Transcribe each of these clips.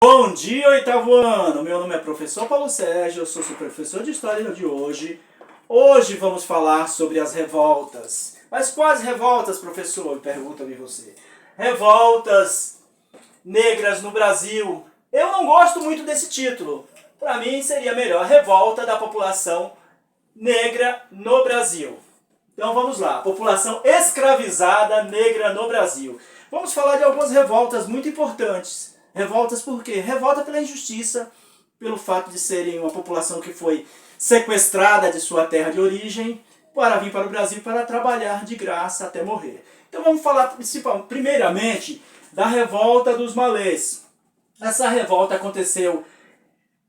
Bom dia, oitavo ano! Meu nome é professor Paulo Sérgio, eu sou seu professor de História de hoje. Hoje vamos falar sobre as revoltas. Mas quais revoltas, professor? Pergunta-me você. Revoltas negras no Brasil. Eu não gosto muito desse título. Para mim seria melhor Revolta da População Negra no Brasil. Então vamos lá, população escravizada negra no Brasil. Vamos falar de algumas revoltas muito importantes. Revoltas por quê? Revolta pela injustiça, pelo fato de serem uma população que foi sequestrada de sua terra de origem para vir para o Brasil para trabalhar de graça até morrer. Então vamos falar primeiramente da revolta dos malês. Essa revolta aconteceu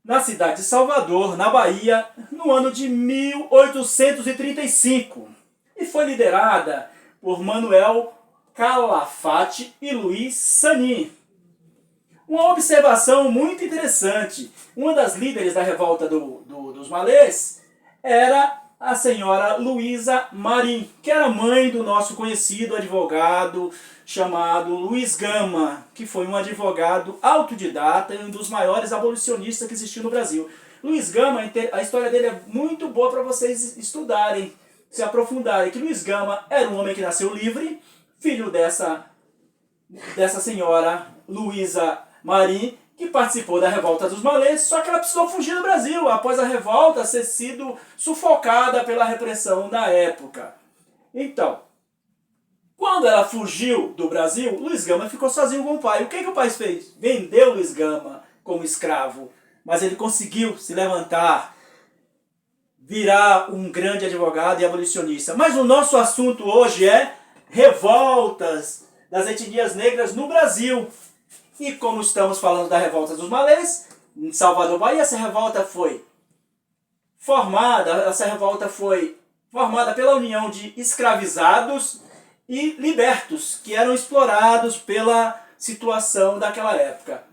na cidade de Salvador, na Bahia, no ano de 1835 e foi liderada por Manuel Calafate e Luiz Sani. Uma observação muito interessante, uma das líderes da revolta dos malês era a senhora Luísa Marim, que era mãe do nosso conhecido advogado chamado Luiz Gama, que foi um advogado autodidata e um dos maiores abolicionistas que existiu no Brasil. Luiz Gama, a história dele é muito boa para vocês estudarem, se aprofundarem, que Luiz Gama era um homem que nasceu livre, filho dessa senhora Luísa Marim, que participou da revolta dos malês, só que ela precisou fugir do Brasil após a revolta ter sido sufocada pela repressão da época. Então, quando ela fugiu do Brasil, Luiz Gama ficou sozinho com o pai. O que o pai fez? Vendeu Luiz Gama como escravo, mas ele conseguiu se levantar, virar um grande advogado e abolicionista. Mas o nosso assunto hoje é revoltas das etnias negras no Brasil. E como estamos falando da revolta dos malês, em Salvador, Bahia, essa revolta foi formada pela união de escravizados e libertos, que eram explorados pela situação daquela época.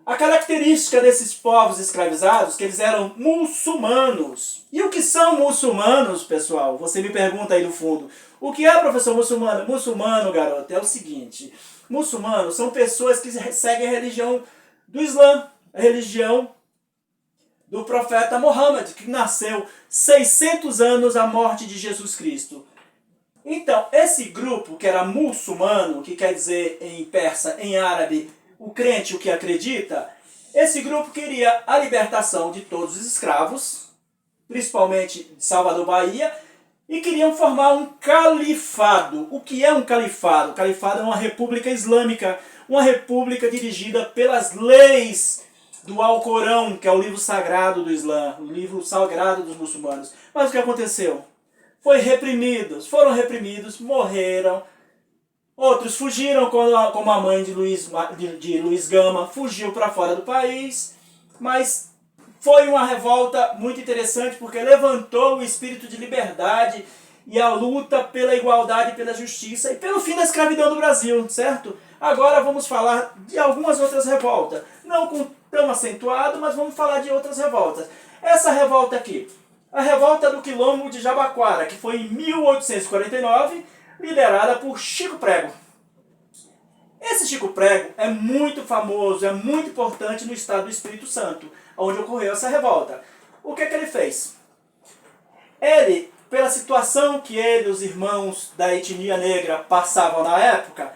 A característica desses povos escravizados, que eles eram muçulmanos. E o que são muçulmanos, pessoal? Você me pergunta aí no fundo. O que é, professor, muçulmano? Muçulmano, garoto, é o seguinte. Muçulmanos são pessoas que seguem a religião do Islã, a religião do profeta Muhammad, que nasceu 600 anos à morte de Jesus Cristo. Então, esse grupo, que era muçulmano, que quer dizer em persa, em árabe, o crente, o que acredita, esse grupo queria a libertação de todos os escravos, principalmente de Salvador, Bahia, e queriam formar um califado. O que é um califado? O califado é uma república islâmica, uma república dirigida pelas leis do Alcorão, que é o livro sagrado do Islã, o livro sagrado dos muçulmanos. Mas o que aconteceu? Foram reprimidos, morreram. Outros fugiram, como a mãe de Luiz Gama fugiu para fora do país, mas foi uma revolta muito interessante porque levantou o espírito de liberdade e a luta pela igualdade, pela justiça e pelo fim da escravidão do Brasil, certo? Agora vamos falar de algumas outras revoltas, não tão acentuado, mas vamos falar de outras revoltas. Essa revolta aqui, a revolta do Quilombo de Jabaquara, que foi em 1849, liderada por Chico Prego. Esse Chico Prego é muito famoso, é muito importante no estado do Espírito Santo, onde ocorreu essa revolta. O que ele fez? Ele, pela situação que ele e os irmãos da etnia negra passavam na época,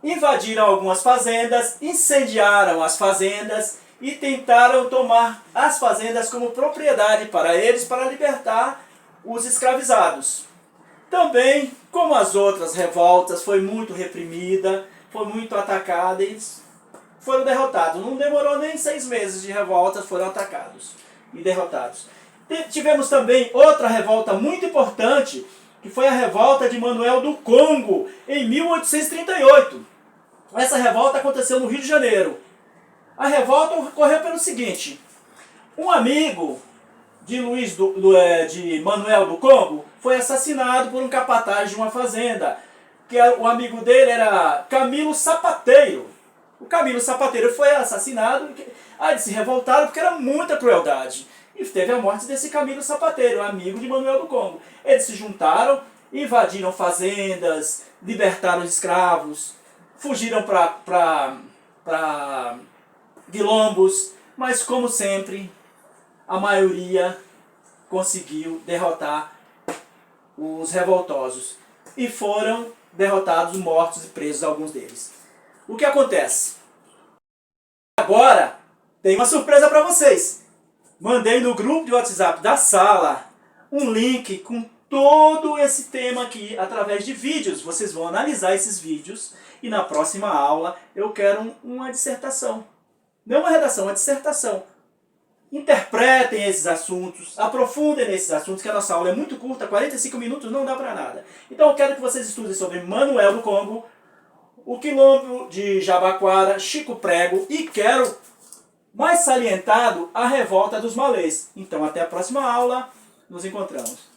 invadiram algumas fazendas, incendiaram as fazendas e tentaram tomar as fazendas como propriedade para eles, para libertar os escravizados. Também, como as outras revoltas, foi muito reprimida, foi muito atacada e foram derrotados. Não demorou nem 6 meses de revoltas, foram atacados e derrotados. Tivemos também outra revolta muito importante, que foi a revolta de Manuel do Congo, em 1838. Essa revolta aconteceu no Rio de Janeiro. A revolta ocorreu pelo seguinte: um amigo de Manuel do Congo foi assassinado por um capataz de uma fazenda, que o amigo dele era Camilo Sapateiro. O Camilo Sapateiro foi assassinado, aí eles se revoltaram porque era muita crueldade. E teve a morte desse Camilo Sapateiro, amigo de Manuel do Congo. Eles se juntaram, invadiram fazendas, libertaram os escravos, fugiram para quilombos, mas como sempre, a maioria conseguiu derrotar os revoltosos. E foram derrotados, mortos e presos alguns deles. O que acontece? Agora, tem uma surpresa para vocês. Mandei no grupo de WhatsApp da sala um link com todo esse tema aqui, através de vídeos. Vocês vão analisar esses vídeos e na próxima aula eu quero uma dissertação. Não uma redação, uma dissertação. Interpretem esses assuntos, aprofundem nesses assuntos, que a nossa aula é muito curta, 45 minutos não dá para nada. Então eu quero que vocês estudem sobre Manuel do Congo, o Quilombo de Jabaquara, Chico Prego e quero, mais salientado, a revolta dos malês. Então até a próxima aula, nos encontramos.